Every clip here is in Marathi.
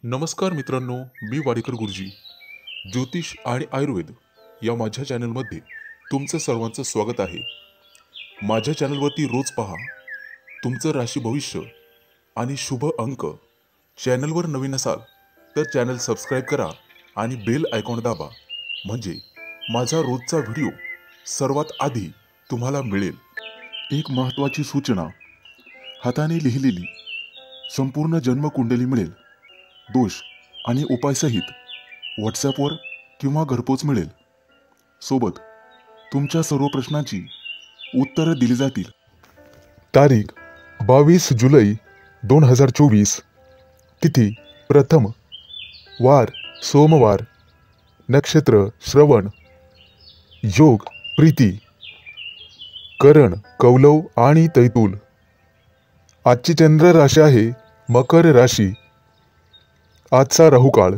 नमस्कार मित्रांनो, मी वाडेकर गुरुजी. ज्योतिष आणि आयुर्वेद या माझ्या चॅनलमध्ये तुमचं सर्वांचं स्वागत आहे. माझ्या चॅनलवरती रोज पहा तुमचं राशी भविष्य आणि शुभ अंक. चॅनलवर नवीन असाल तर चॅनल सबस्क्राईब करा आणि बेल आयकॉन दाबा, म्हणजे माझा रोजचा व्हिडिओ सर्वात आधी तुम्हाला मिळेल. एक महत्त्वाची सूचना: हाताने लिहिलेली संपूर्ण जन्मकुंडली मिळेल. दोष आणि उपायसहित व्हॉट्सॲपवर किंवा घरपोच मिळेल. सोबत तुमच्या सर्व प्रश्नांची उत्तरं दिली जातील. तारीख 22 जुलै 2024. तिथी प्रथम, वार सोमवार, नक्षत्र श्रवण, योग प्रीती, करण कौलव आणि तैतूल. आजची चंद्र राशी आहे मकर राशी. आजचा राहुकाळ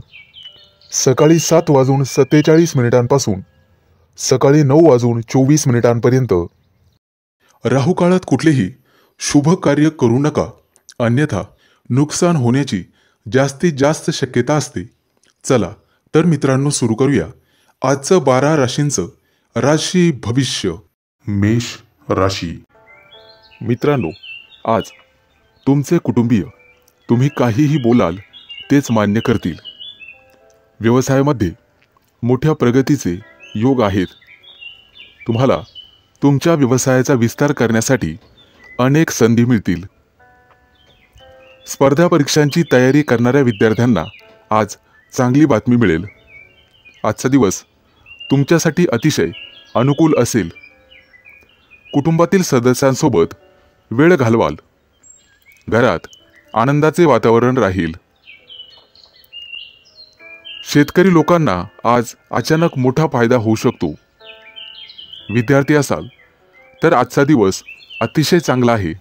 सकाळी 7:47 पासून सकाळी 9:24 राहुकाळात कुठलेही शुभ कार्य करू नका, अन्यथा नुकसान होण्याची जास्तीत जास्त शक्यता असते. चला तर मित्रांनो, सुरू करूया आजचं 12 राशींचं राशी भविष्य. मेष राशी. मित्रांनो, आज तुमचे कुटुंबीय तुम्ही काहीही बोलाल तेच मान्य करतील. व्यवसायामध्ये मोठ्या प्रगतीचे योग आहेत. तुम्हाला तुमच्या व्यवसायाचा विस्तार करण्यासाठी अनेक संधी मिळतील. स्पर्धा परीक्षांची तयारी करणाऱ्या विद्यार्थ्यांना आज चांगली बातमी मिळेल. आजचा दिवस तुमच्यासाठी अतिशय अनुकूल असेल. कुटुंबातील सदस्यांसोबत वेळ घालवाल. घरात आनंदाचे वातावरण राहील. शेतकरी लोकांना आज अचानक मोठा फायदा होऊ शकतो. विद्यार्थी असाल तर आजचा दिवस अतिशय चांगला आहे.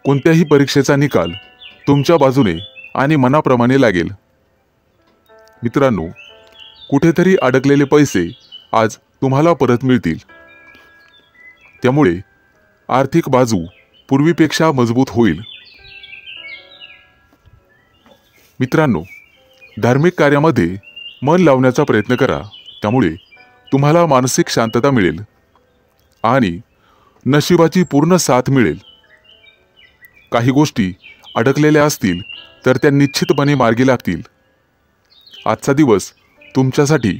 कोणत्याही परीक्षेचा निकाल तुमच्या बाजूने आणि मनाप्रमाणे लागेल. मित्रांनो, कुठेतरी अडकलेले पैसे आज तुम्हाला परत मिळतील. त्यामुळे आर्थिक बाजू पूर्वीपेक्षा मजबूत होईल. मित्रांनो, धार्मिक कार्यामध्ये मन लावण्याचा प्रयत्न करा. त्यामुळे तुम्हाला मानसिक शांतता मिळेल आणि नशिबाची पूर्ण साथ मिळेल. काही गोष्टी अडकलेल्या असतील तर त्या निश्चितपणे मार्गी लागतील. आजचा दिवस तुमच्यासाठी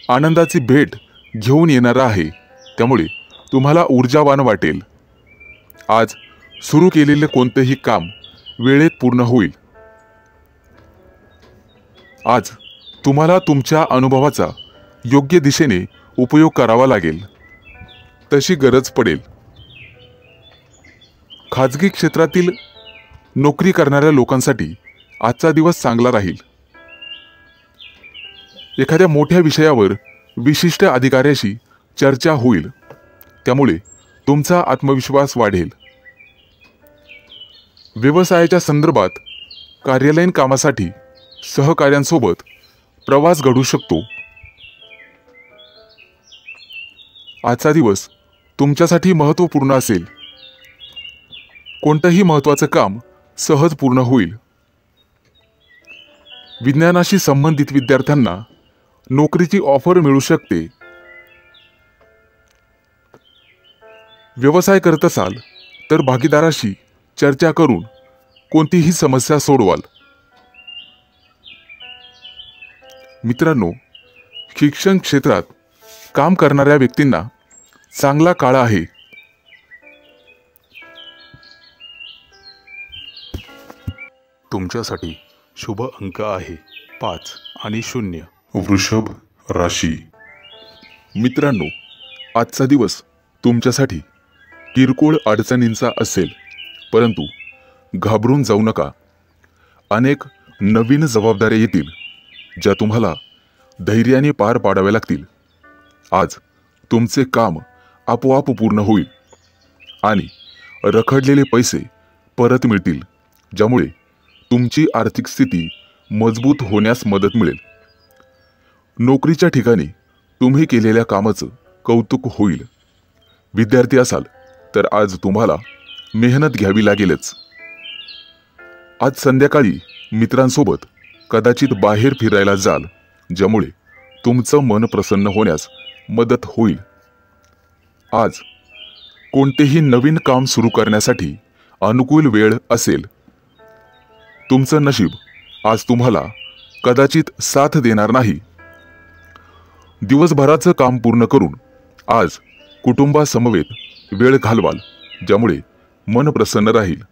आनंदाची भेट घेऊन येणारा आहे. त्यामुळे तुम्हाला ऊर्जावान वाटेल. आज सुरू केलेले कोणतेही काम वेळेत पूर्ण होईल. आज तुम्हाला तुमच्या अनुभवाचा योग्य दिशेने उपयोग करावा लागेल. तशी गरज पडेल. खाजगी क्षेत्रातील नोकरी करणाऱ्या लोकांसाठी आजचा दिवस चांगला राहील. एखाद्या मोठ्या विषयावर विशिष्ट अधिकाऱ्याशी चर्चा होईल. त्यामुळे तुमचा आत्मविश्वास वाढेल. व्यवसायाच्या संदर्भात कार्यालयीन कामासाठी सहकाऱ्यांसोबत प्रवास घडू शकतो. आजचा दिवस तुमच्यासाठी महत्त्वपूर्ण असेल. कोणतंही महत्त्वाचं काम सहज पूर्ण होईल. विज्ञानाशी संबंधित विद्यार्थ्यांना नोकरीची ऑफर मिळू शकते. व्यवसाय करत असाल तर भागीदाराशी चर्चा करून कोणतीही समस्या सोडवाल. मित्रांनो, शिक्षण क्षेत्रात काम करणाऱ्या व्यक्तींना चांगला काळ आहे. तुमच्यासाठी शुभ अंक आहे 5 आणि 0. वृषभ राशी. मित्रांनो, आजचा दिवस तुमच्यासाठी किरकोळ अडचणींचा असेल, परंतु घाबरून जाऊ नका. अनेक नवीन जबाबदाऱ्या येतील ज्या तुम्हाला धैर्याने पार पाडाव्या लागतील. आज तुमचे काम आपोआप पूर्ण होईल आणि रखडलेले पैसे परत मिळतील, ज्यामुळे तुमची आर्थिक स्थिती मजबूत होण्यास मदत मिळेल. नोकरीच्या ठिकाणी तुम्ही केलेल्या कामाचं कौतुक होईल. विद्यार्थी असाल तर आज तुम्हाला मेहनत घ्यावी लागेलच. आज संध्याकाळी मित्रांसोबत कदाचित बाहेर फिरायला जाल, ज्यामुळे तुमचं मन प्रसन्न होण्यास मदत होईल. आज कोणतेही नवीन काम सुरू करण्यासाठी अनुकूल वेळ असेल. तुमचं नशीब आज तुम्हाला कदाचित साथ देणार नाही. दिवसभराचं काम पूर्ण करून आज कुटुंबासमवेत वेळ घालवाल, ज्यामुळे मन प्रसन्न राहील.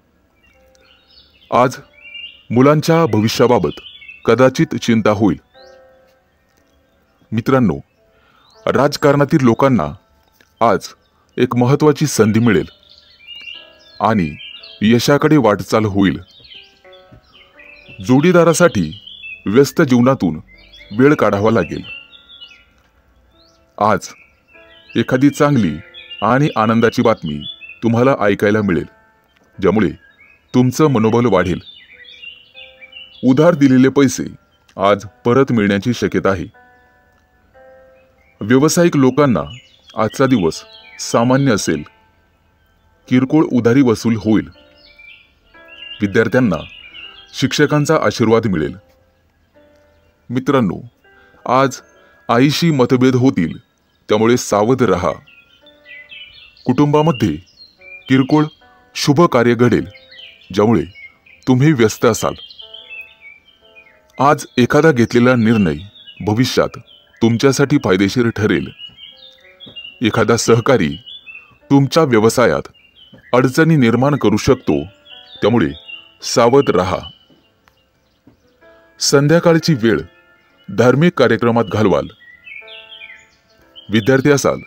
आज मुलांच्या भविष्याबाबत कदाचित चिंता होईल. मित्रांनो, राजकारणातील लोकांना आज एक महत्त्वाची संधी मिळेल आणि यशाकडे वाटचाल होईल. जोडीदारासाठी व्यस्त जीवनातून वेळ काढावा लागेल. आज एखादी चांगली आणि आनंदाची बातमी तुम्हाला ऐकायला मिळेल, ज्यामुळे तुमचं मनोबल वाढेल. उधार दिलेले पैसे आज परत मिळण्याची शक्यता आहे. व्यावसायिक लोकांना आजचा दिवस सामान्य असेल. किरकोळ उधारी वसूल होईल. विद्यार्थ्यांना शिक्षकांचा आशीर्वाद मिळेल. मित्रांनो, आज आईशी मतभेद होतील, त्यामुळे सावध रहा. कुटुंबामध्ये किरकोळ शुभ कार्य घडेल, ज्यामुळे तुम्ही व्यस्त असाल. आज एखादा घेतलेला निर्णय भविष्यात तुमच्यासाठी फायदेशीर ठरेल. एखादा सहकारी तुमच्या व्यवसायात अडचणी निर्माण करू शकतो, त्यामुळे सावध रहा. संध्याकाळची वेळ धार्मिक कार्यक्रमात घालवाल. विद्यार्थी असाल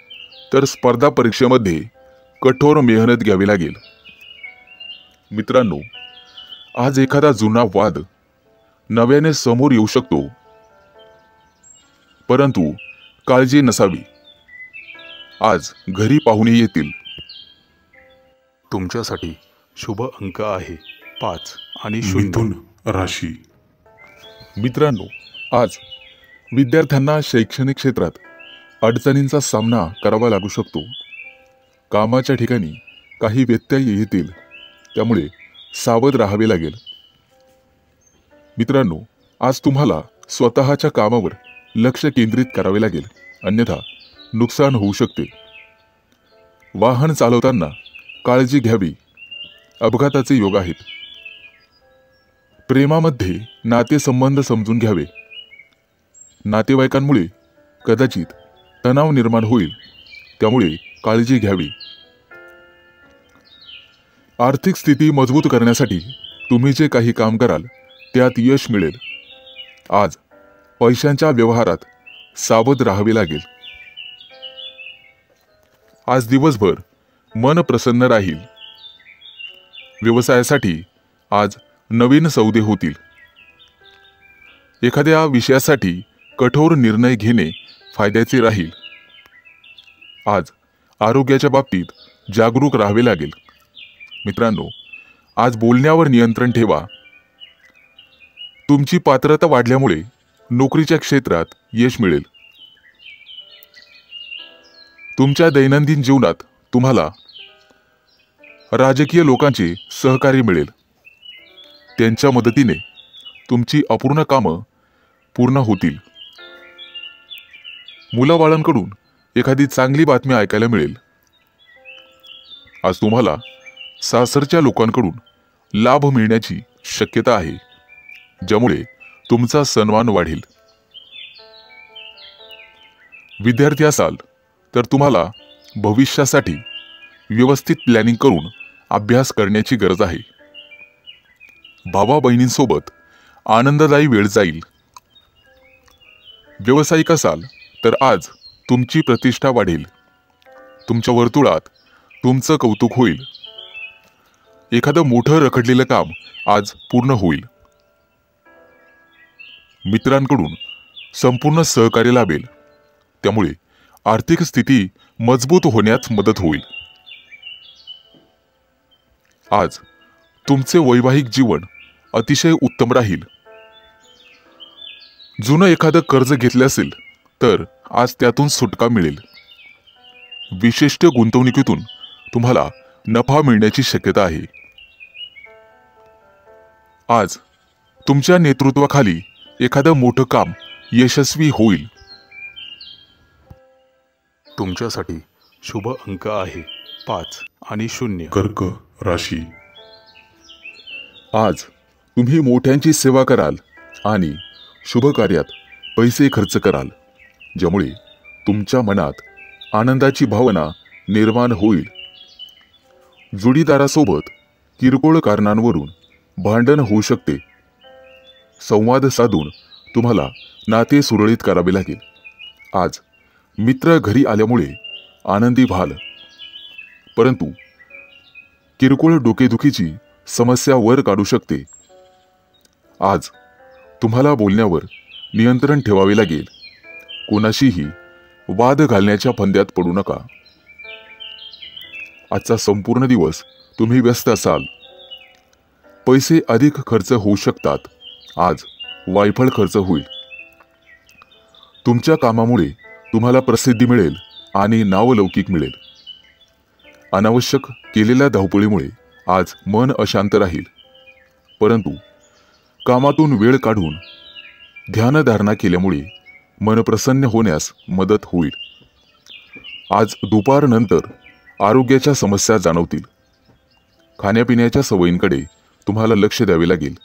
तर स्पर्धा परीक्षेमध्ये कठोर मेहनत घ्यावी लागेल. मित्रांनो, आज एखादा जुना वाद नव्याने समोर येऊ शकतो, परंतु काळजी नसावी. आज घरी पाहुणे येतील. तुमच्यासाठी शुभ अंक आहे 5 आणि 0. मिथुन राशी. मित्रांनो, आज विद्यार्थ्यांना शैक्षणिक क्षेत्रात अडचणींचा सामना करावा लागू शकतो. कामाच्या ठिकाणी काही व्यत्यय येतील, त्यामुळे सावध राहावे लागेल. मित्रांनो, आज तुम्हाला स्वतःच्या कामावर लक्ष केंद्रित करावे लागेल, अन्यथा नुकसान होऊ शकते. वाहन चालवताना काळजी घ्यावी. अपघाताचे योग आहेत. प्रेमामध्ये नातेसंबंध समजून घ्यावे. नातेवाईकांमुळे कदाचित तणाव निर्माण होईल, त्यामुळे काळजी घ्यावी. आर्थिक स्थिती मजबूत करण्यासाठी तुम्ही जे काही काम कराल त्यात यश मिळेल. आज पैशांच्या व्यवहारात सावध राहावे लागेल. आज दिवसभर मन प्रसन्न राहील. व्यवसायासाठी आज नवीन सौदे होतील. एखाद्या विषयासाठी कठोर निर्णय घेणे फायद्याचे राहील. आज आरोग्याच्या बाबतीत जागरूक राहावे लागेल. मित्रांनो, आज बोलण्यावर नियंत्रण ठेवा. तुमची पात्रता वाढल्यामुळे नोकरीच्या क्षेत्रात यश मिळेल. तुमच्या दैनंदिन जीवनात तुम्हाला राजकीय लोकांचे सहकार्य मिळेल. त्यांच्या मदतीने तुमची अपूर्ण कामं पूर्ण होतील. मुलाबाळांकडून एखादी चांगली बातमी ऐकायला मिळेल. आज तुम्हाला सासरच्या लोकांकडून लाभ मिळण्याची शक्यता आहे, ज्यामुळे तुमचा सन्मान वाढेल. विद्यार्थी असाल तर तुम्हाला भविष्यासाठी व्यवस्थित प्लॅनिंग करून अभ्यास करण्याची गरज आहे. भावा बहिणींसोबत आनंददायी वेळ जाईल. व्यावसायिक असाल तर आज तुमची प्रतिष्ठा वाढेल. तुमच्या वर्तुळात तुमचं कौतुक होईल. एखादं मोठं रखडलेलं काम आज पूर्ण होईल. मित्रांकडून संपूर्ण सहकार्य लाभेल, त्यामुळे आर्थिक स्थिती मजबूत होण्यास मदत होईल. आज तुमचे वैवाहिक जीवन अतिशय उत्तम राहील. जुनं एखादं कर्ज घेतले असेल तर आज त्यातून सुटका मिळेल. विशिष्ट गुंतवणुकीतून तुम्हाला नफा मिळण्याची शक्यता आहे. आज तुमच्या नेतृत्वाखाली एखादं मोठं काम यशस्वी होईल. तुमच्यासाठी शुभ अंक आहे 5 आणि 0. कर्क राशी. आज तुम्ही मोठ्यांची सेवा कराल आणि शुभ कार्यात पैसे खर्च कराल, ज्यामुळे तुमच्या मनात आनंदाची भावना निर्माण होईल. जोडीदारासोबत किरकोळ कारणांवरून भांडण होऊ शकते. संवाद साधून तुम्हाला नाते सुरळीत करावे लागेल. आज मित्र घरी आल्यामुळे आनंदी व्हाल, परंतु किरकोळ डोकेदुखीची समस्या वर काढू शकते. आज तुम्हाला बोलण्यावर नियंत्रण ठेवावे लागेल. कोणाशीही वाद घालण्याच्या फंद्यात पडू नका. आजचा संपूर्ण दिवस तुम्ही व्यस्त असाल. पैसे अधिक खर्च होऊ शकतात. आज वायफळ खर्च होईल. तुमच्या कामामुळे तुम्हाला प्रसिद्धी मिळेल आणि नावलौकिक मिळेल. अनावश्यक केलेल्या धावपळीमुळे आज मन अशांत राहील, परंतु कामातून वेळ काढून ध्यानधारणा केल्यामुळे मन प्रसन्न होण्यास मदत होईल. आज दुपारनंतर आरोग्याच्या समस्या जाणवतील. खाण्यापिण्याच्या सवयींकडे तुम्हाला लक्ष द्यावे लागेल.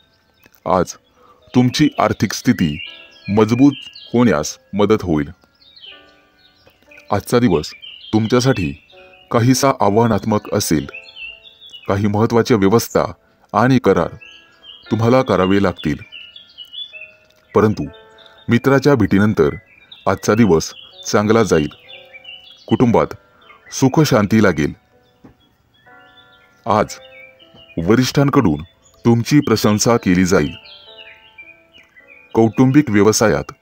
आज तुमची आर्थिक स्थिती मजबूत होण्यास मदत होईल. आजचा दिवस तुमच्यासाठी काहीसा आव्हानात्मक असेल. काही महत्त्वाच्या व्यवस्था आणि करार तुम्हाला करावे लागतील, परंतु मित्राच्या भेटीनंतर आजचा दिवस चांगला जाईल. कुटुंबात सुख शांती लागेल. आज वरिष्ठांकडून तुमची प्रशंसा केली जाईल. कौटुंबिक व्यवसायात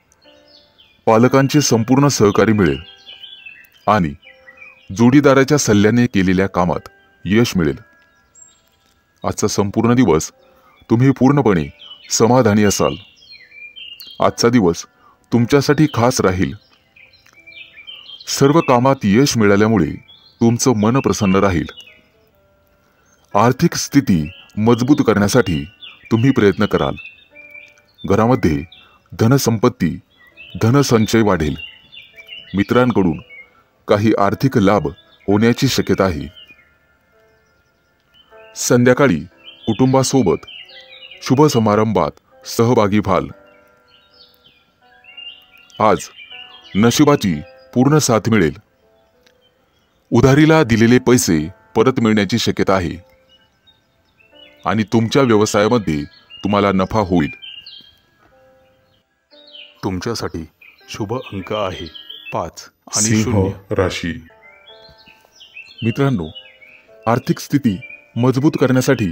पालकांचे संपूर्ण सहकार्य मिळेल आणि जोडीदाराच्या सल्ल्याने केलेल्या कामात यश मिळेल. आजचा संपूर्ण दिवस तुम्ही पूर्णपणे समाधानी असाल. आजचा दिवस तुमच्यासाठी खास राहील. सर्व कामात यश मिळाल्यामुळे तुमचं मन प्रसन्न राहील. आर्थिक स्थिती मजबूत करण्यासाठी तुम्ही प्रयत्न कराल. घरामध्ये धनसंपत्ती, धनसंचय वाढेल. मित्रांकडून काही आर्थिक लाभ होण्याची शक्यता आहे. संध्याकाळी कुटुंबासोबत शुभ समारंभात सहभागी व्हाल. आज नशिबाची पूर्ण साथ मिळेल. उधारीला दिलेले पैसे परत मिळण्याची शक्यता आहे आणि तुमच्या व्यवसायामध्ये तुम्हाला नफा होईल. तुमच्यासाठी शुभ अंक आहे 5 आणि सिंह 0. राशी. मित्रांनो, आर्थिक स्थिती मजबूत करण्यासाठी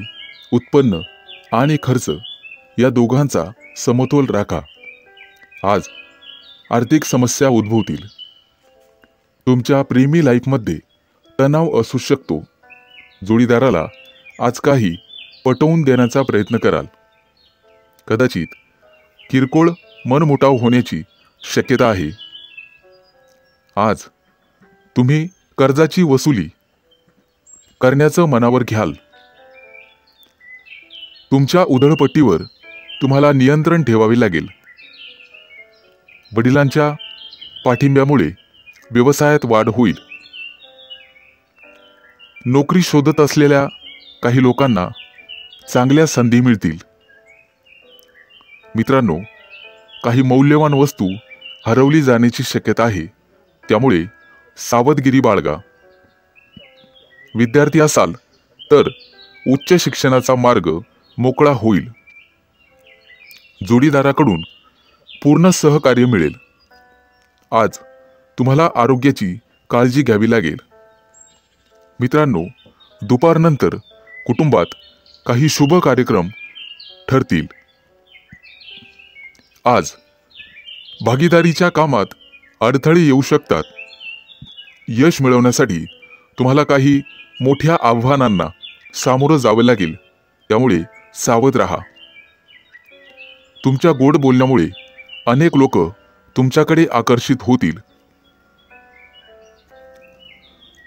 उत्पन्न आणि खर्च या दोघांचा समतोल राखा. आज आर्थिक समस्या उद्भवतील. तुमच्या प्रेमी लाईफमध्ये तणाव असू शकतो. जोडीदाराला आज काही पटवून देण्याचा प्रयत्न कराल. कदाचित किरकोळ मनमुटाव होण्याची शक्यता आहे. आज तुम्ही कर्जाची वसुली करण्याचं मनावर घ्याल. तुमच्या उधळपट्टीवर तुम्हाला नियंत्रण ठेवावे लागेल. वडिलांच्या पाठिंब्यामुळे व्यवसायात वाढ होईल. नोकरी शोधत असलेल्या काही लोकांना चांगल्या संधी मिळतील. मित्रांनो, काही मौल्यवान वस्तू हरवली जाण्याची शक्यता आहे, त्यामुळे सावधगिरी बाळगा. विद्यार्थी असाल तर उच्च शिक्षणाचा मार्ग मोकळा होईल. जोडीदाराकडून पूर्ण सहकार्य मिळेल. आज तुम्हाला आरोग्याची काळजी घ्यावी लागेल. मित्रांनो, दुपारनंतर कुटुंबात काही शुभ कार्यक्रम ठरतील. आज भागीदारीच्या कामात अडथळे येऊ शकतात. यश मिळवण्यासाठी तुम्हाला काही मोठ्या आव्हानांना सामोरं जावं लागेल, त्यामुळे सावध राहा. तुमच्या गोड बोलण्यामुळे अनेक लोक तुमच्याकडे आकर्षित होतील.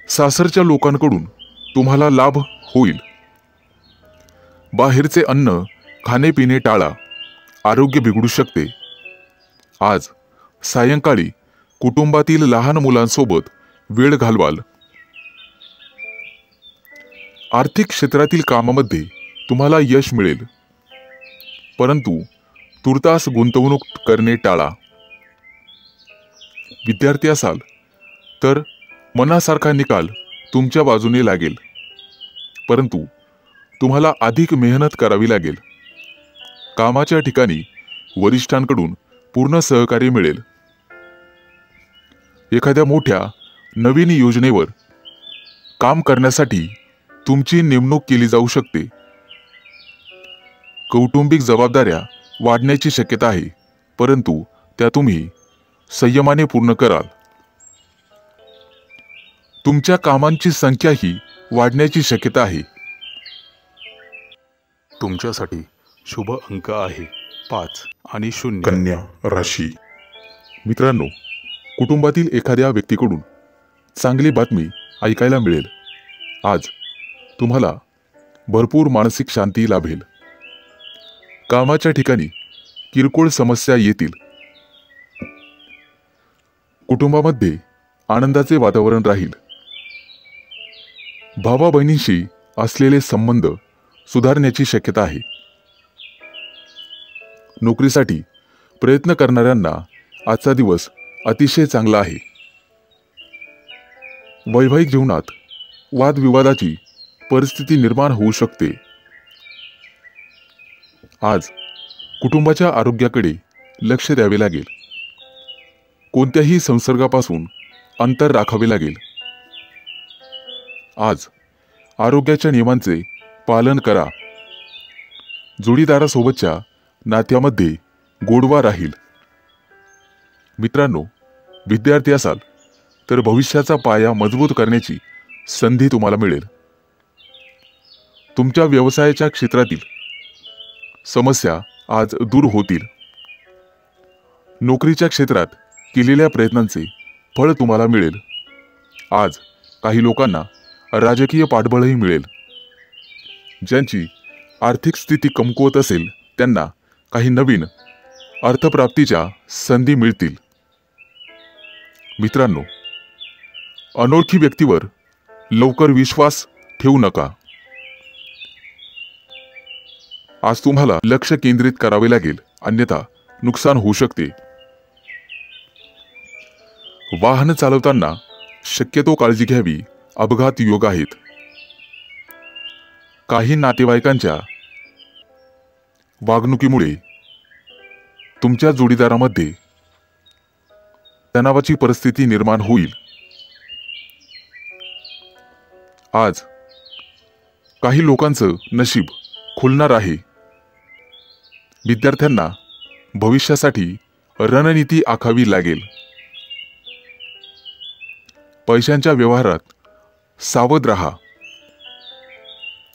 सासरच्या लोकांकडून तुम्हाला लाभ होईल. बाहेरचे अन्न खाणे पिणे टाळा. आरोग्य बिघडू शकते। आज सायंकाळी कुटुंबातील लहान मुलांसोबत वेळ घालवाल। आर्थिक क्षेत्रातील कामामध्ये तुम्हाला यश मिळेल, परंतु तुर्तास गुंतवणूक करणे टाळा। विद्यार्थी असाल तर मनासारखा निकाल तुमच्या बाजूने लागेल, परंतु तुम्हाला अधिक मेहनत करावी लागेल। कामाच्या ठिकाणी वरिष्ठांकडून पूर्ण सहकार्य मिळेल। एखाद्या मोठ्या नवीन योजनेवर काम करण्यासाठी तुमची नेमणूक केली जाऊ शकते। कौटुंबिक जबाबदाऱ्या वाढण्याची शक्यता आहे, परंतु त्या तुम्ही संयमाने पूर्ण कराल। तुमच्या कामांची संख्याही वाढण्याची शक्यता आहे। तुमच्यासाठी शुभ अंक आहे 5 आणि 0। कन्या राशी। मित्रांनो, कुटुंबातील एखाद्या व्यक्तीकडून चांगली बातमी ऐकायला मिळेल। आज तुम्हाला भरपूर मानसिक शांती लाभेल। कामाच्या ठिकाणी किरकोळ समस्या येतील। कुटुंबामध्ये आनंदाचे वातावरण राहील। भावा बहिणींशी असलेले संबंध सुधारण्याची शक्यता आहे। नोकरीसाठी प्रयत्न करणाऱ्यांना आजचा दिवस अतिशय चांगला आहे। वैवाहिक जीवनात वादविवादाची परिस्थिती निर्माण होऊ शकते। आज कुटुंबाच्या आरोग्याकडे लक्ष द्यावे लागेल। कोणत्याही संसर्गापासून अंतर राखावे लागेल। आज आरोग्याच्या नियमांचे पालन करा। जोडीदारासोबतच्या नात्यामध्ये गोडवा राहील। मित्रांनो, विद्यार्थी असाल तर भविष्याचा पाया मजबूत करण्याची संधी तुम्हाला मिळेल। तुमच्या व्यवसायाच्या क्षेत्रातील समस्या आज दूर होतील। नोकरीच्या क्षेत्रात केलेल्या प्रयत्नांचे फळ तुम्हाला मिळेल। आज काही लोकांना राजकीय पाठबळही मिळेल। ज्यांची आर्थिक स्थिती कमकुवत असेल त्यांना काही नवीन अर्थप्राप्तीच्या संधी मिळतील। मित्रांनो, अनोळखी व्यक्तीवर लवकर विश्वास ठेवू नका। आज तुम्हाला लक्ष केंद्रित करावे लागेल, अन्यथा नुकसान होऊ शकते। वाहन चालवताना शक्यतो काळजी घ्यावी, अपघात योग आहेत। काही नातेवाईकांच्या वागणुकीमुळे तुमच्या जोडीदारामध्ये तणावाची परिस्थिती निर्माण होईल। आज काही लोकांचं नशीब खुलणार आहे। विद्यार्थ्यांना भविष्यासाठी रणनीती आखावी लागेल। पैशांच्या व्यवहारात सावध राहा।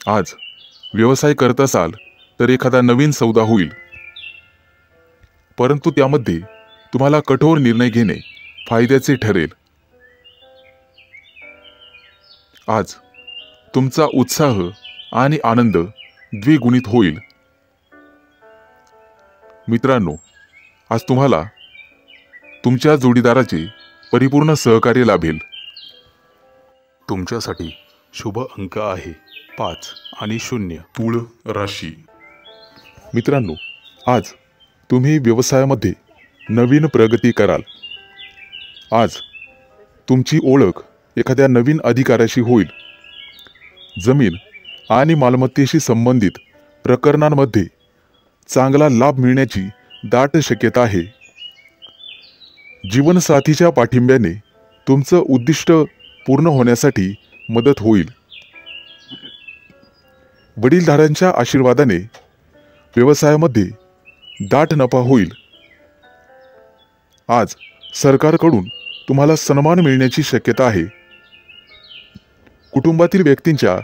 आज व्यवसाय करत असाल तर एखादा नवीन सौदा होईल, परंतु त्यामध्ये तुम्हाला कठोर निर्णय घेणे फायद्याचे ठरेल। आज तुमचा उत्साह आणि आनंद द्विगुणित होईल। मित्रांनो, आज तुम्हाला तुमच्या जोडीदाराचे परिपूर्ण सहकार्य लाभेल। तुमच्यासाठी शुभ अंक आहे 5 आणि 0। तुळ राशी। मित्रांनो, आज तुम्ही व्यवसायामध्ये नवीन प्रगती कराल। आज तुमची ओळख एखाद्या नवीन अधिकाऱ्याशी होईल। जमीन आणि मालमत्तेशी संबंधित प्रकरणांमध्ये चांगला लाभ मिळण्याची दाट शक्यता आहे। जीवनसाथीच्या पाठिंब्याने तुमचं उद्दिष्ट पूर्ण होण्यासाठी मदत होईल। वडीलधाऱ्यांच्या आशीर्वादाने व्यवसायामध्ये दाट नफा होईल। आज सरकारकडून तुम्हाला सन्मान मिळण्याची शक्यता आहे। कुटुंबातील व्यक्तींच्या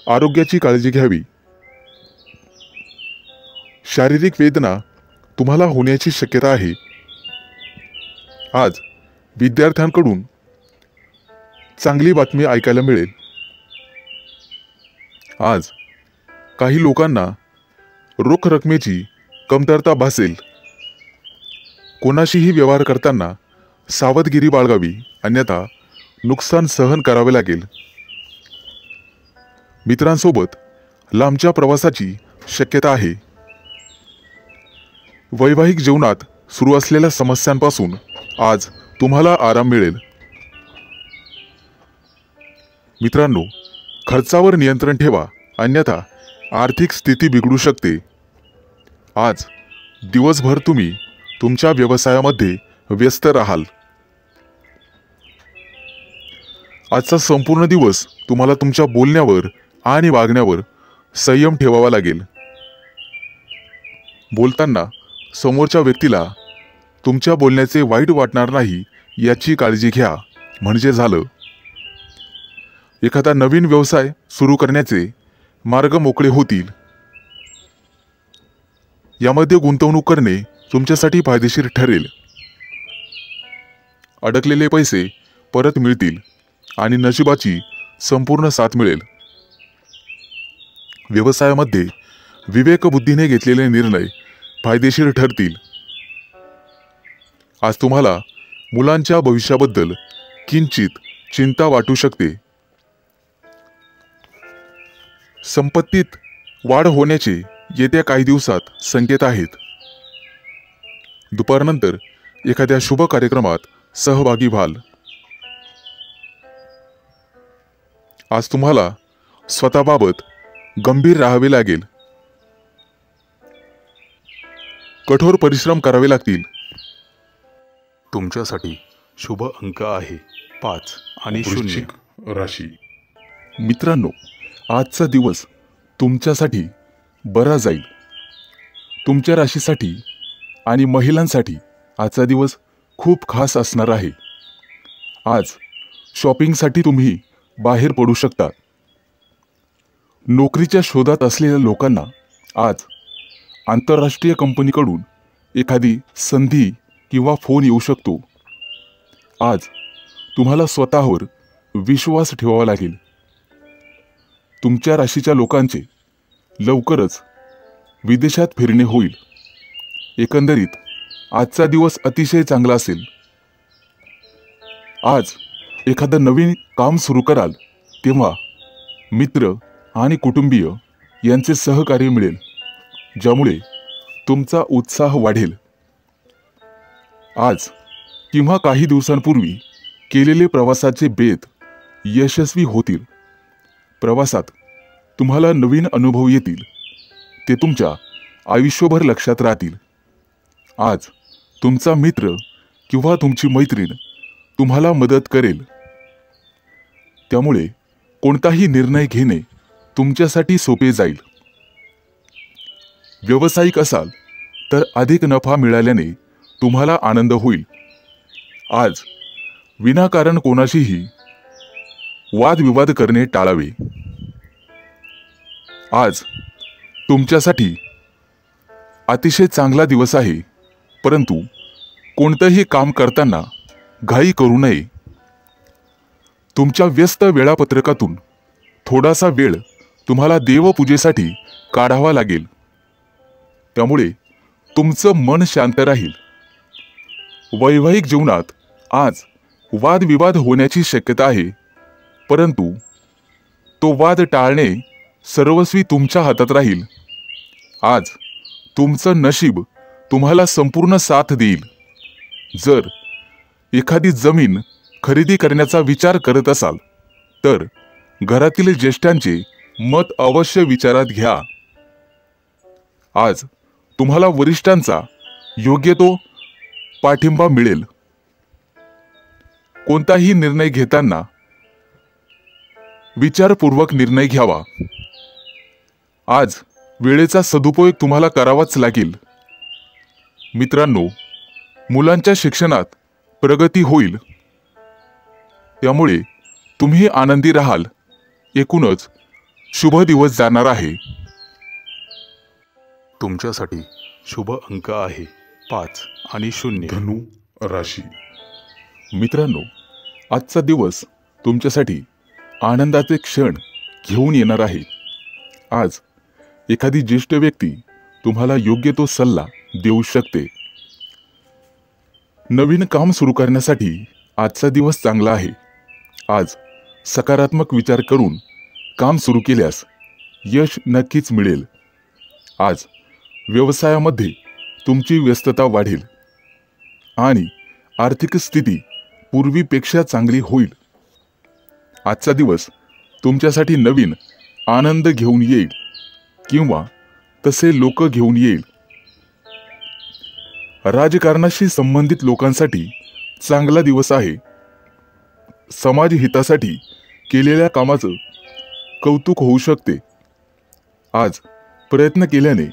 आरोग्याची काळजी घ्यावी। शारीरिक वेदना तुम्हाला होण्याची शक्यता आहे। आज विद्यार्थ्यांकडून चांगली बातमी ऐकायला मिळेल। आज काही लोकांना रोख रकमेची कमतरता भासेल. कोणाशीही व्यवहार करताना सावधगिरी बाळगावी, अन्यथा नुकसान सहन करावे लागेल. मित्रांसोबत लांबच्या प्रवासाची शक्यता आहे. वैवाहिक जीवनात सुरू असलेल्या समस्यांपासून आज तुम्हाला आराम मिळेल. मित्रांनो, खर्चावर नियंत्रण ठेवा, अन्यथा आर्थिक स्थिती बिघडू शकते. आज दिवसभर तुम्ही तुमच्या व्यवसायामध्ये व्यस्त राहाल. आजचा संपूर्ण दिवस तुम्हाला तुमच्या बोलण्यावर आणि वागण्यावर संयम ठेवावा लागेल. बोलताना समोरच्या व्यक्तीला तुमच्या बोलण्याचे वाईट वाटणार नाही याची काळजी घ्या, म्हणजे झालं. एखादा नवीन व्यवसाय सुरू करण्याचे मार्ग मोकळे होतील. यामध्ये गुंतवणूक करणे तुमच्यासाठी फायदेशीर ठरेल. अडकलेले पैसे परत मिळतील आणि नशिबाची संपूर्ण साथ मिळेल. व्यवसायामध्ये विवेकबुद्धीने घेतलेले निर्णय फायदेशीर ठरतील. आज तुम्हाला मुलांच्या भविष्याबद्दल किंचित चिंता वाटू शकते. संपत्तीत वाढ होण्याचे येत्या काही दिवसात संकेत आहेत. दुपारनंतर एखाद्या शुभ कार्यक्रमात सहभागी व्हाल. आज तुम्हाला स्वतःबाबत गंभीर राहावे लागेल. कठोर परिश्रम करावे लागतील. तुमच्यासाठी शुभ अंक आहे 5 आणि 0. वृश्चिक राशी. मित्रांनो, आजचा दिवस तुमच्यासाठी बरा जाईल. तुमच्या राशीसाठी आणि महिलांसाठी आजचा दिवस खूप खास असणार आहे. आज शॉपिंगसाठी तुम्ही बाहेर पडू शकता. नोकरीच्या शोधात असलेल्या लोकांना आज आंतरराष्ट्रीय कंपनीकडून एखादी संधी किंवा फोन येऊ शकतो. आज तुम्हाला स्वतःवर विश्वास ठेवावा लागेल. तुमच्या राशीच्या लोकांचे लवकरच विदेशात फिरणे होईल. एकंदरीत आजचा दिवस अतिशय चांगला असेल. आज एखादं नवीन काम सुरू कराल तेव्हा मित्र आणि कुटुंबीय यांचे सहकार्य मिळेल, ज्यामुळे तुमचा उत्साह वाढेल. आज किंवा काही दिवसांपूर्वी केलेले प्रवासाचे बेत यशस्वी होतील. प्रवासात तुम्हाला नवीन अनुभव येतील. ते तुमच्या आयुष्यभर लक्षात राहतील. आज तुमचा मित्र किंवा तुमची मैत्रीण तुम्हाला मदत करेल. त्यामुळे कोणताही निर्णय घेणे तुमच्यासाठी सोपे जाईल. व्यावसायिक असाल तर अधिक नफा मिळाल्याने तुम्हाला आनंद होईल. आज विनाकारण कोणाशीही वादविवाद करणे टाळावे. आज तुमच्यासाठी अतिशय चांगला दिवस आहे, परंतु कोणतंही काम करताना घाई करू नये. तुमच्या व्यस्त वेळापत्रकातून थोडासा वेळ तुम्हाला देवपूजेसाठी काढावा लागेल. त्यामुळे तुमचं मन शांत राहील. वैवाहिक जीवनात आज वादविवाद होण्याची शक्यता आहे, परंतु तो वाद टाळणे सर्वस्वी तुमच्या हातात राहील. आज तुमचं नशीब तुम्हाला संपूर्ण साथ देईल. जर एखादी जमीन खरेदी करण्याचा विचार करत असाल तर घरातील ज्येष्ठांचे मत अवश्य विचारात घ्या. आज तुम्हाला वरिष्ठांचा योग्य तो पाठिंबा मिळेल. कोणताही निर्णय घेताना विचारपूर्वक निर्णय घ्यावा. आज वेळेचा सदुपयोग तुम्हाला करावाच लागेल. मित्रांनो, मुलांच्या शिक्षणात प्रगती होईल, त्यामुळे तुम्ही आनंदी राहाल. एकूणच शुभ दिवस जाणार आहे. तुमच्यासाठी शुभ अंक आहे 5 आणि 0. धनु राशी. मित्रांनो, आजचा दिवस तुमच्यासाठी आनंदाचे क्षण घेऊन येणार आहे. आज एखादी ज्येष्ठ व्यक्ती तुम्हाला योग्य तो सल्ला देऊ शकते. नवीन काम सुरू करण्यासाठी आजचा दिवस चांगला आहे. आज सकारात्मक विचार करून काम सुरू केल्यास यश नक्कीच मिळेल. आज व्यवसायामध्ये तुमची व्यस्तता वाढेल आणि आर्थिक स्थिती पूर्वीपेक्षा चांगली होईल. आजचा दिवस तुमच्यासाठी नवीन आनंद घेऊन येईल किंवा तसे लोक घेऊन येईल. राजकारणाशी संबंधित लोकांसाठी चांगला दिवस आहे. समाज हितासाठी केलेल्या कामाचं कौतुक होऊ शकते. आज प्रयत्न केल्याने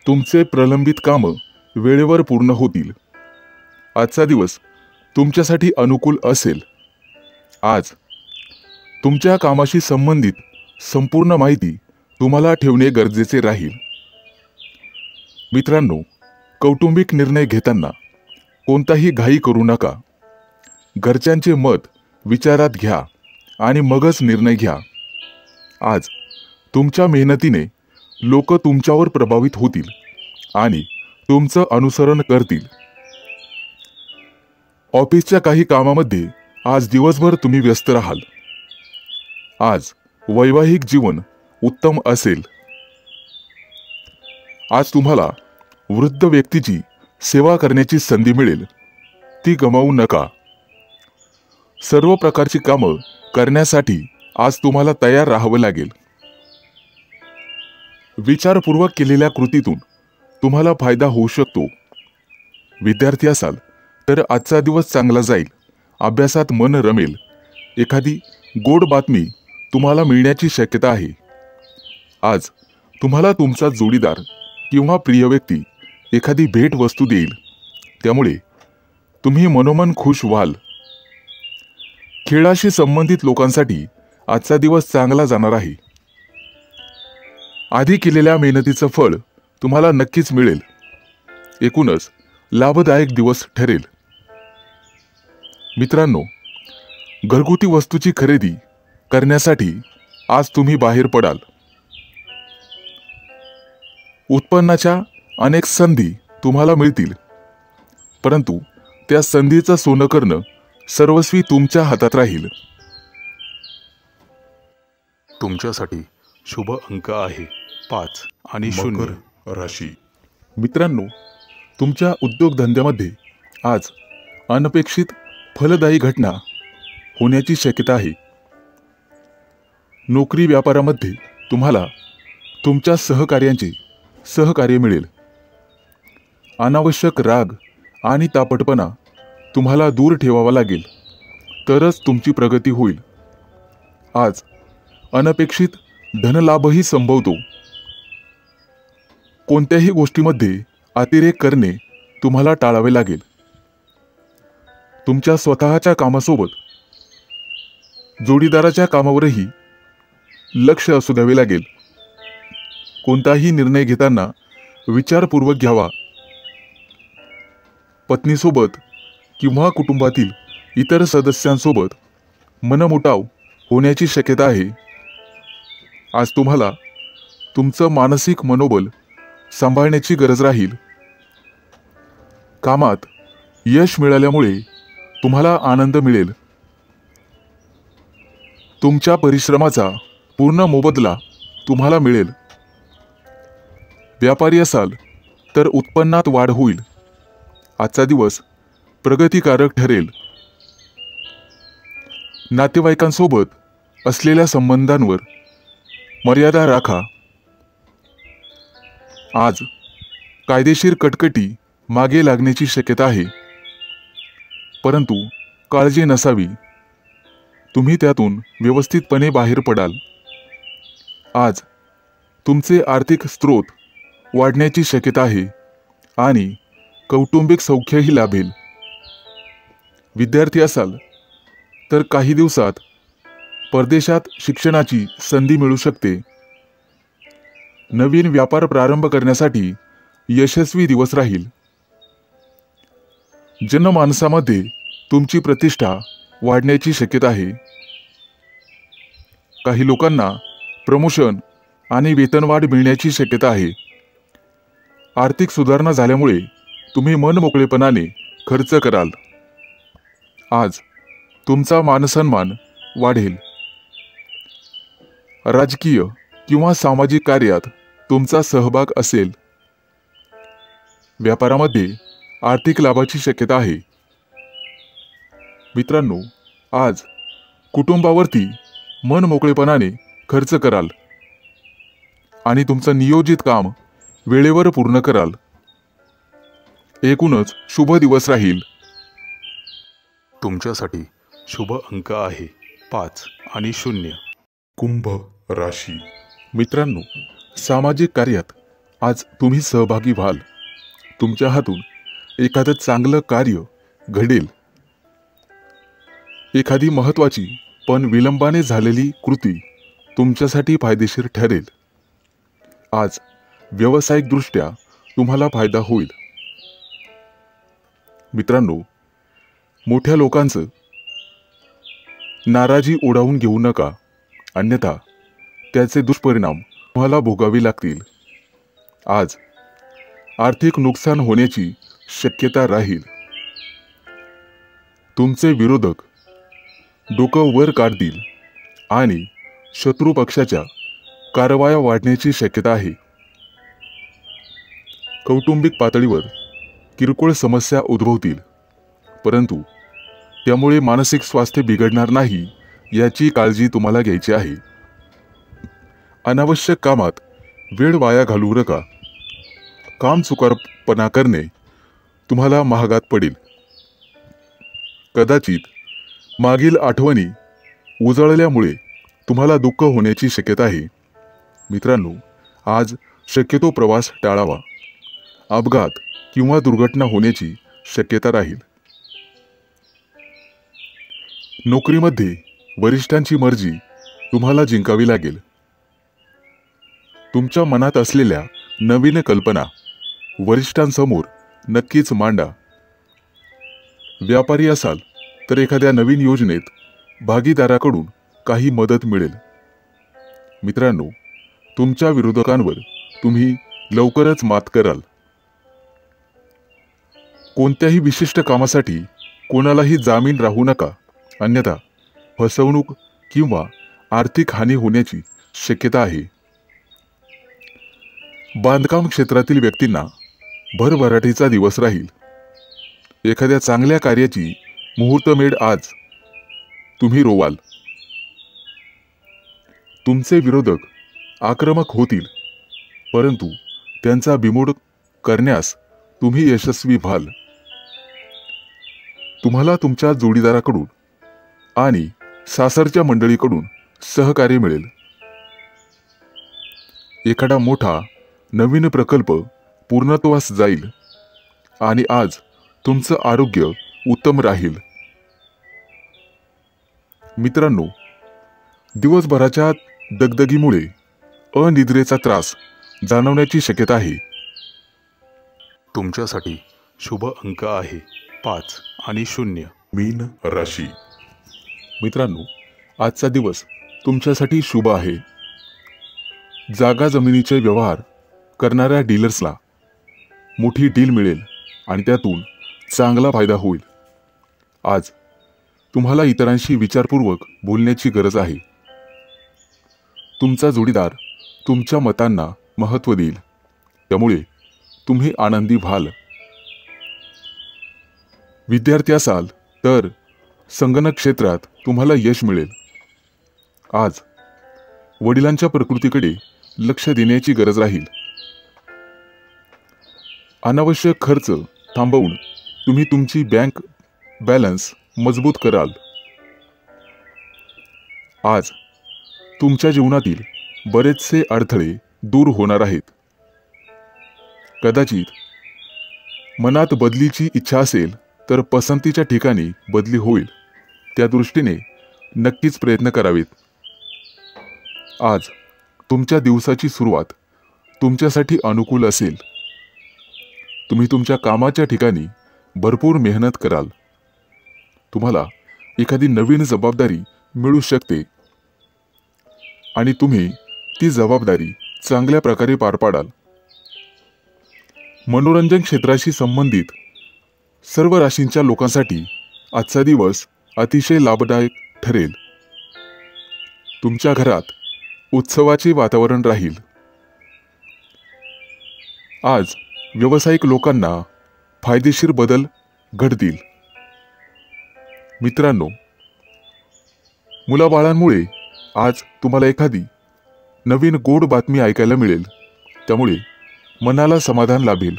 तुमचे प्रलंबित कामं वेळेवर पूर्ण होतील. आजचा दिवस तुमच्यासाठी अनुकूल असेल. आज तुमच्या कामाशी संबंधित संपूर्ण माहिती तुम्हाला ठेवणे गरजेचे राहील. मित्रांनो, कौटुंबिक निर्णय घेताना कोणताही घाई करू नका. घरच्यांचे मत विचारात घ्या आणि मगच निर्णय घ्या. आज तुमच्या मेहनतीने लोक तुमच्यावर प्रभावित होतील आणि तुमचं अनुसरण करतील. ऑफिसच्या काही कामामध्ये आज दिवसभर तुम्ही व्यस्त राहाल. आज वैवाहिक जीवन उत्तम असेल. आज तुम्हाला वृद्ध व्यक्तीची सेवा करण्याची संधी मिळेल. ती गमावू नका. सर्व प्रकारची कामं करण्यासाठी आज तुम्हाला तयार राहावं लागेल. विचारपूर्वक केलेल्या कृतीतून तुम्हाला फायदा होऊ शकतो. विद्यार्थी असाल तर आजचा दिवस चांगला जाईल. अभ्यासात मन रमेल. एखादी गोड बातमी तुम्हाला मिळण्याची शक्यता आहे. आज तुम्हाला तुमचा जोडीदार किंवा प्रिय व्यक्ती एखादी भेट वस्तू देईल. त्यामुळे तुम्ही मनोमन खुश व्हाल. खेळाशी संबंधित लोकांसाठी आजचा दिवस चांगला जाणार आहे. आधी केलेल्या मेहनतीचं फळ तुम्हाला नक्कीच मिळेल. एकूणच लाभदायक दिवस ठरेल. मित्रांनो, घरगुती वस्तूची खरेदी करण्यासाठी आज तुम्ही बाहेर पडाल. उत्पन्नाच्या अनेक संधी तुम्हाला मिळतील, परंतु त्या संधीचं सोनं करणं सर्वस्वी तुमच्या हातात राहील. तुमच्यासाठी शुभ अंक आहे 5 आणि 0. मकर राशी. मित्रांनो, तुमच्या उद्योगधंद्यामध्ये आज अनपेक्षित फलदायी घटना होण्याची शक्यता आहे. नोकरी व्यापारामध्ये तुम्हाला तुमच्या सहकार्यांचे सहकार्य मिळेल. अनावश्यक राग आणि तापटपणा तुम्हाला दूर ठेवावा लागेल, तरच तुमची प्रगती होईल. आज अनपेक्षित धनलाभही संभवतो. कोणत्याही गोष्टीमध्ये अतिरेक करणे तुम्हाला टाळावे लागेल. तुमच्या स्वतःच्या कामासोबत जोडीदाराच्या कामावरही लक्ष असू द्यावे लागेल. कोणताही निर्णय घेताना विचारपूर्वक घ्यावा. पत्नीसोबत किंवा कुटुंबातील इतर सदस्यांसोबत मनमुटाव होण्याची शक्यता आहे. आज तुम्हाला तुमचं मानसिक मनोबल सांभाळण्याची गरज राहील. कामात यश मिळाल्यामुळे तुम्हाला आनंद मिळेल. तुमच्या परिश्रमाचा पूर्ण मोबदला तुम्हाला मिळेल. व्यापारी असाल तर उत्पन्नात वाढ होईल. आजचा दिवस प्रगतिकारक ठरेल. नातेवाईकांसोबत असलेल्या संबंधांवर मर्यादा राखा. आज कायदेशीर कटकटी मागे लागण्याची शक्यता आहे, परंतु काळजी नसावी. तुम्ही त्यातून व्यवस्थितपणे बाहेर पडाल. आज तुमचे आर्थिक स्रोत वाढण्याची शक्यता आहे आणि कौटुंबिक सौख्यही लाभेल. विद्यार्थी असाल तर काही दिवसात परदेशात शिक्षणाची संधी मिळू शकते. नवीन व्यापार प्रारंभ करण्यासाठी यशस्वी दिवस राहील. जनमानसामध्ये तुमची प्रतिष्ठा वाढण्याची शक्यता आहे. काही लोकांना प्रमोशन आणि वेतनवाढ मिळण्याची शक्यता आहे. आर्थिक सुधारणा झाल्यामुळे तुम्ही मनमोकळेपणाने खर्च कराल. आज तुमचा मानसन्मान वाढेल. राजकीय किंवा सामाजिक कार्यात तुमचा सहभाग असेल. व्यापारामध्ये आर्थिक लाभाची शक्यता आहे. मित्रांनो, आज कुटुंबावरती मनमोकळेपणाने खर्च कराल आणि तुमचं नियोजित काम वेळेवर पूर्ण कराल. एकूणच शुभ दिवस राहील. तुमच्यासाठी शुभ अंक आहे 5 आणि 0. कुंभ राशी. मित्रांनो, सामाजिक कार्यात आज तुम्ही सहभागी व्हाल. तुमच्या हातून एखादं चांगलं कार्य घडेल. एखादी महत्त्वाची पण विलंबाने झालेली कृती तुमच्यासाठी फायदेशीर ठरेल. आज व्यावसायिकदृष्ट्या तुम्हाला फायदा होईल. मित्रांनो, मोठ्या लोकांचं नाराजी ओढावून घेऊ नका, अन्यथा त्याचे दुष्परिणाम तुम्हाला भोगावे लागतील. आज आर्थिक नुकसान होण्याची शक्यता राहील. तुमचे विरोधक डोकं वर काढतील आणि शत्रू पक्षाच्या कारवाया वाढण्याची शक्यता आहे. कौटुंबिक पातळीवर किरकोळ समस्या उद्भवतील, परंतु त्यामुळे मानसिक स्वास्थ्य बिघडणार नाही याची काळजी तुम्हाला घ्यायची आहे. अनावश्यक कामात वेळ वाया घालवू नका. कामचुकारपणा करणे तुम्हाला महागात पडेल. कदाचित मागील आठवणी उजळल्यामुळे तुम्हाला दुःख होण्याची शक्यता आहे. मित्रांनो, आज शक्यतो प्रवास टाळावा. अपघात किंवा दुर्घटना होण्याची शक्यता राहील. नोकरीमध्ये वरिष्ठांची मर्जी तुम्हाला जिंकावी लागेल. तुमच्या मनात असलेल्या नवीन कल्पना वरिष्ठांसमोर नक्कीच मांडा. व्यापारी असाल तर एखाद्या नवीन योजनेत भागीदाराकडून काही मदत मिळेल. मित्रांनो, तुमच्या विरोधकांवर तुम्ही लवकरच मात कराल. कोणत्याही विशिष्ट कामासाठी कोणालाही जामीन राहू नका, अन्यथा फसवणूक किंवा आर्थिक हानी होण्याची शक्यता आहे. बांधकाम क्षेत्रातील व्यक्तींना भरभराटीचा दिवस राहील. एखाद्या चांगल्या कार्याची मुहूर्तमेढ आज तुम्ही रोवाल. तुमचे विरोधक आक्रमक होतील, परंतु त्यांचा बिमोड करण्यास तुम्ही यशस्वी व्हाल. तुम्हाला तुमच्या जोडीदाराकडून आणि सासरच्या मंडळीकडून सहकार्य मिळेल. एखादा मोठा नवीन प्रकल्प पूर्णत्वास जाईल आणि आज तुमचं आरोग्य उत्तम राहील. मित्रांनो, दिवसभराच्या दगदगीमुळे अनिद्रेचा त्रास जाणवण्याची शक्यता आहे. तुमच्यासाठी शुभ अंक आहे 5 आणि 0. मीन राशी. मित्रांनो, आजचा दिवस तुमच्यासाठी शुभ आहे. जागा जमिनीचे व्यवहार करणाऱ्या डीलर्सला मोठी डील मिळेल आणि त्यातून चांगला फायदा होईल. आज तुम्हाला इतरांशी विचारपूर्वक बोलण्याची गरज आहे. तुमचा जोडीदार तुमच्या मतांना महत्त्व देईल, त्यामुळे तुम्ही आनंदी व्हाल. विद्यार्थी असाल तर संगणक क्षेत्रात तुम्हाला यश मिळेल. आज वडिलांच्या प्रकृतीकडे लक्ष देण्याची गरज राहील. अनावश्यक खर्च थांबवून तुम्ही तुमची बँक बॅलन्स मजबूत कराल. आज तुमच्या जीवनातील बरेचसे अडथळे दूर होणार आहेत. कदाचित मनात बदलीची इच्छा असेल तर पसंतीच्या ठिकाणी बदली होईल. त्या दृष्टीने नक्कीच प्रयत्न करावेत. आज तुमच्या दिवसाची सुरुवात तुमच्यासाठी अनुकूल असेल. तुम्ही तुमच्या कामाच्या ठिकाणी भरपूर मेहनत कराल. तुम्हाला एखादी नवीन जबाबदारी मिळू शकते आणि तुम्ही ती जबाबदारी चांगल्या प्रकारे पार पाडाल. मनोरंजन क्षेत्राशी संबंधित सर्व राशींच्या लोकांसाठी आजचा दिवस अतिशय लाभदायक ठरेल. तुमच्या घरात उत्सवाचे वातावरण राहील. आज व्यावसायिक लोकांना फायदेशीर बदल घडतील. मित्रांनो, मुलाबाळांमुळे आज तुम्हाला एखादी नवीन गोड बातमी ऐकायला मिळेल, त्यामुळे मनाला समाधान लाभेल.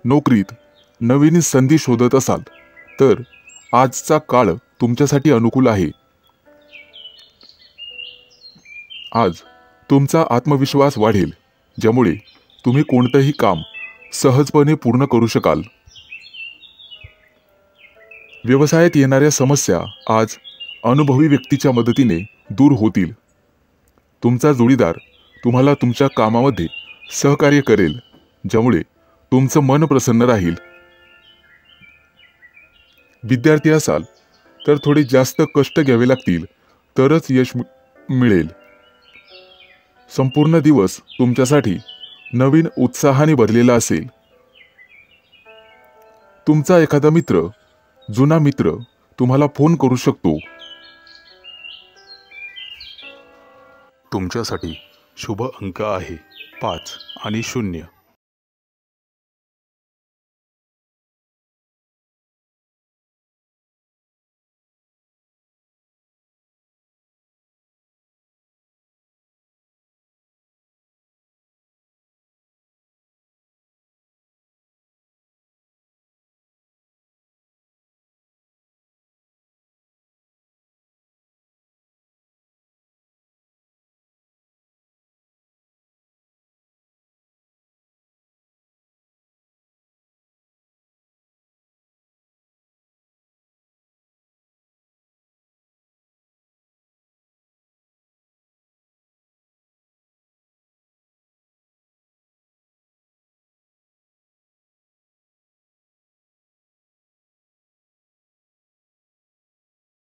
नोकरीत नवीन संधी शोधत असाल तर आजचा काळ तुमच्यासाठी अनुकूल आहे. आज तुमचा आत्मविश्वास वाढेल, ज्यामुळे तुम्ही कोणतंही काम सहजपणे पूर्ण करू शकाल. व्यवसायात येणाऱ्या समस्या आज अनुभवी व्यक्तीच्या मदतीने दूर होतील. तुमचा जोडीदार तुम्हाला तुमच्या कामामध्ये सहकार्य करेल, ज्यामुळे तुमचं मन प्रसन्न राहील. विद्यार्थी असाल तर थोडे जास्त कष्ट घ्यावे लागतील तरच यश मिळेल. संपूर्ण दिवस तुमच्यासाठी नवीन उत्साहाने भरलेला असेल. तुमचा एखादा जुना मित्र तुम्हाला फोन करू शकतो. तुमच्यासाठी शुभ अंक आहे 5 आणि 0.